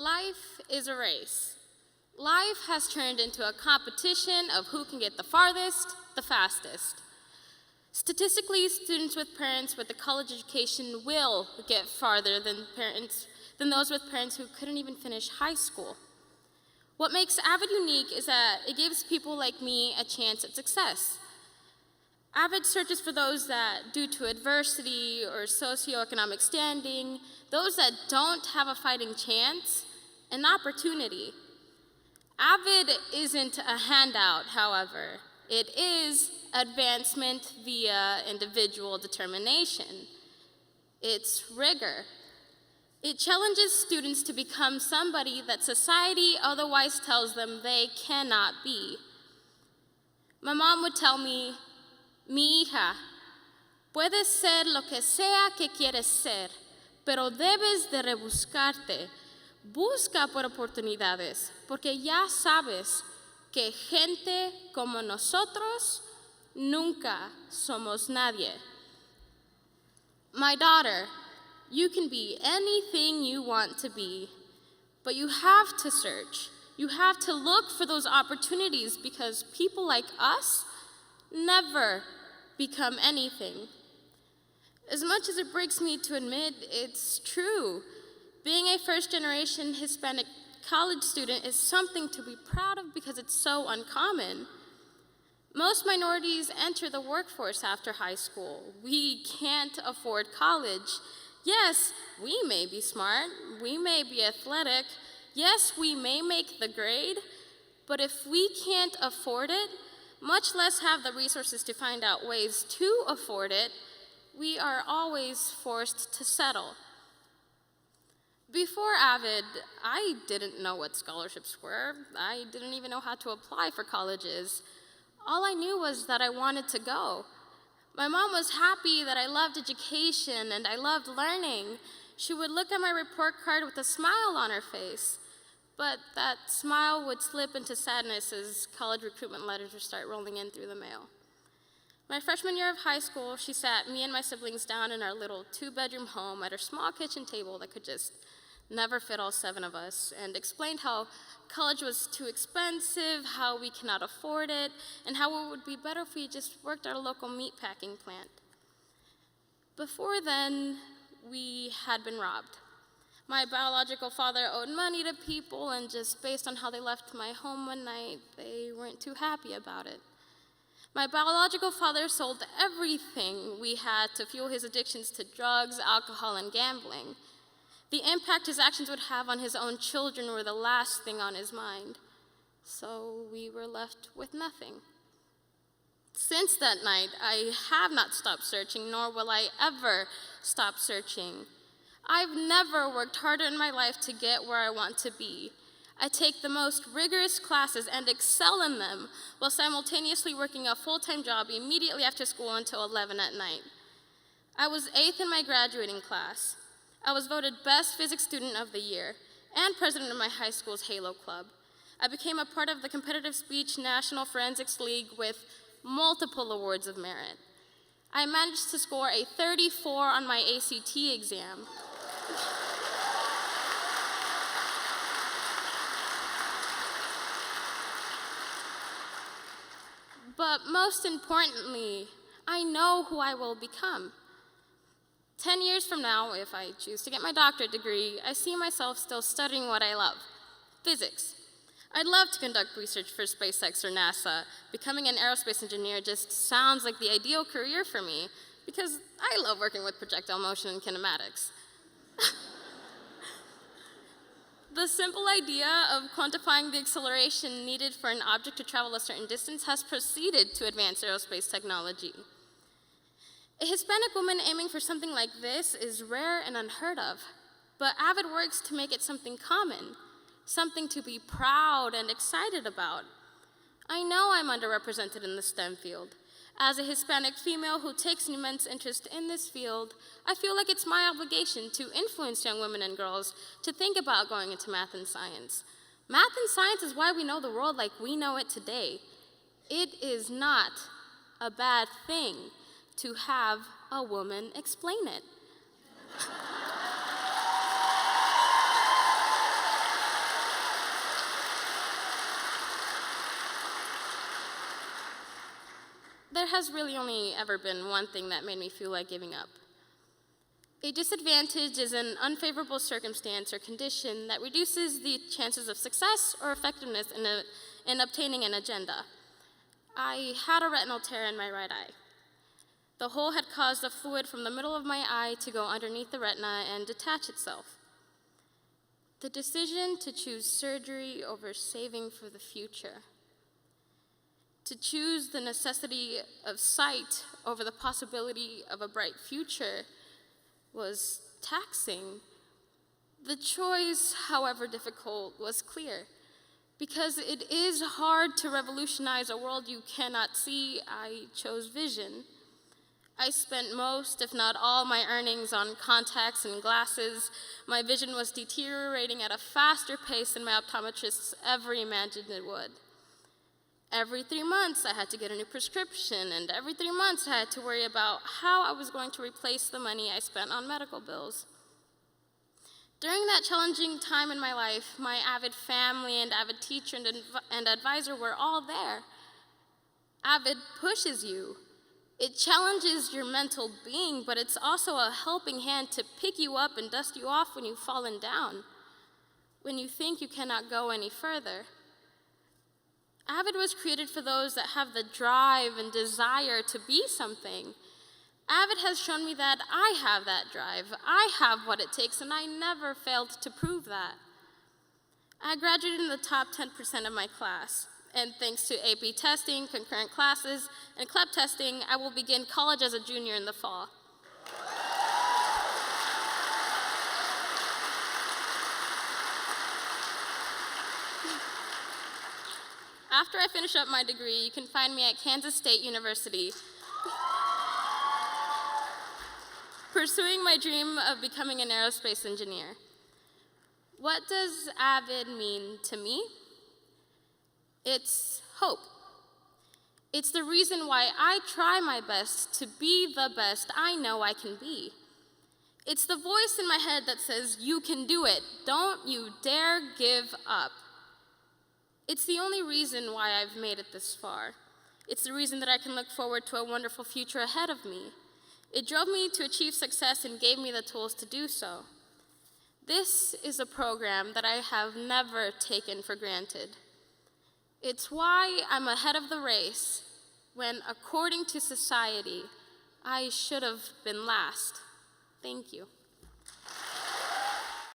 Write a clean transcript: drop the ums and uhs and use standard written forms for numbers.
Life is a race. Life has turned into a competition of who can get the farthest, the fastest. Statistically, students with parents with a college education will get farther than those with parents who couldn't even finish high school. What makes Avid unique is that it gives people like me a chance at success. Avid searches for those that, due to adversity or socioeconomic standing, those that don't have a fighting chance, an opportunity. Avid isn't a handout, however. It is advancement via individual determination. It's rigor. It challenges students to become somebody that society otherwise tells them they cannot be. My mom would tell me, "Mi hija, puedes ser lo que sea que quieres ser, pero debes de rebuscarte. Busca por oportunidades, porque ya sabes que gente como nosotros nunca somos nadie." My daughter, you can be anything you want to be, but you have to search. You have to look for those opportunities because people like us never become anything. As much as it breaks me to admit, it's true. Being a first-generation Hispanic college student is something to be proud of because it's so uncommon. Most minorities enter the workforce after high school. We can't afford college. Yes, we may be smart, we may be athletic, yes, we may make the grade, but if we can't afford it, much less have the resources to find out ways to afford it, we are always forced to settle. Before Avid, I didn't know what scholarships were. I didn't even know how to apply for colleges. All I knew was that I wanted to go. My mom was happy that I loved education and I loved learning. She would look at my report card with a smile on her face, but that smile would slip into sadness as college recruitment letters would start rolling in through the mail. My freshman year of high school, she sat me and my siblings down in our little 2-bedroom home at her small kitchen table that could just never fit all 7 of us, and explained how college was too expensive, how we cannot afford it, and how it would be better if we just worked at a local meatpacking plant. Before then, we had been robbed. My biological father owed money to people, and just based on how they left my home one night, they weren't too happy about it. My biological father sold everything we had to fuel his addictions to drugs, alcohol, and gambling. The impact his actions would have on his own children were the last thing on his mind. So we were left with nothing. Since that night, I have not stopped searching, nor will I ever stop searching. I've never worked harder in my life to get where I want to be. I take the most rigorous classes and excel in them while simultaneously working a full-time job immediately after school until 11 at night. I was 8th in my graduating class. I was voted best physics student of the year and president of my high school's Halo Club. I became a part of the competitive speech National Forensics League with multiple awards of merit. I managed to score a 34 on my ACT exam. But most importantly, I know who I will become. 10 years from now, if I choose to get my doctorate degree, I see myself still studying what I love, physics. I'd love to conduct research for SpaceX or NASA. Becoming an aerospace engineer just sounds like the ideal career for me because I love working with projectile motion and kinematics. The simple idea of quantifying the acceleration needed for an object to travel a certain distance has proceeded to advance aerospace technology. A Hispanic woman aiming for something like this is rare and unheard of, but Avid works to make it something common, something to be proud and excited about. I know I'm underrepresented in the STEM field. As a Hispanic female who takes an immense interest in this field, I feel like it's my obligation to influence young women and girls to think about going into math and science. Math and science is why we know the world like we know it today. It is not a bad thing to have a woman explain it. there has really only ever been one thing that made me feel like giving up. A disadvantage is an unfavorable circumstance or condition that reduces the chances of success or effectiveness in obtaining an agenda. I had a retinal tear in my right eye. The hole had caused the fluid from the middle of my eye to go underneath the retina and detach itself. The decision to choose surgery over saving for the future, to choose the necessity of sight over the possibility of a bright future, was taxing. The choice, however difficult, was clear. Because it is hard to revolutionize a world you cannot see, I chose vision. I spent most, if not all, my earnings on contacts and glasses. My vision was deteriorating at a faster pace than my optometrists ever imagined it would. Every 3 months, I had to get a new prescription, and every 3 months, I had to worry about how I was going to replace the money I spent on medical bills. During that challenging time in my life, my avid family and avid teacher and advisor were all there. Avid pushes you. It challenges your mental being, but it's also a helping hand to pick you up and dust you off when you've fallen down, when you think you cannot go any further. Avid was created for those that have the drive and desire to be something. Avid has shown me that I have that drive. I have what it takes, and I never failed to prove that. I graduated in the top 10% of my class, and thanks to AP testing, concurrent classes, and CLEP testing, I will begin college as a junior in the fall. After I finish up my degree, you can find me at Kansas State University, pursuing my dream of becoming an aerospace engineer. What does AVID mean to me? It's hope. It's the reason why I try my best to be the best I know I can be. It's the voice in my head that says, "You can do it. Don't you dare give up." It's the only reason why I've made it this far. It's the reason that I can look forward to a wonderful future ahead of me. It drove me to achieve success and gave me the tools to do so. This is a program that I have never taken for granted. It's why I'm ahead of the race when, according to society, I should have been last. Thank you.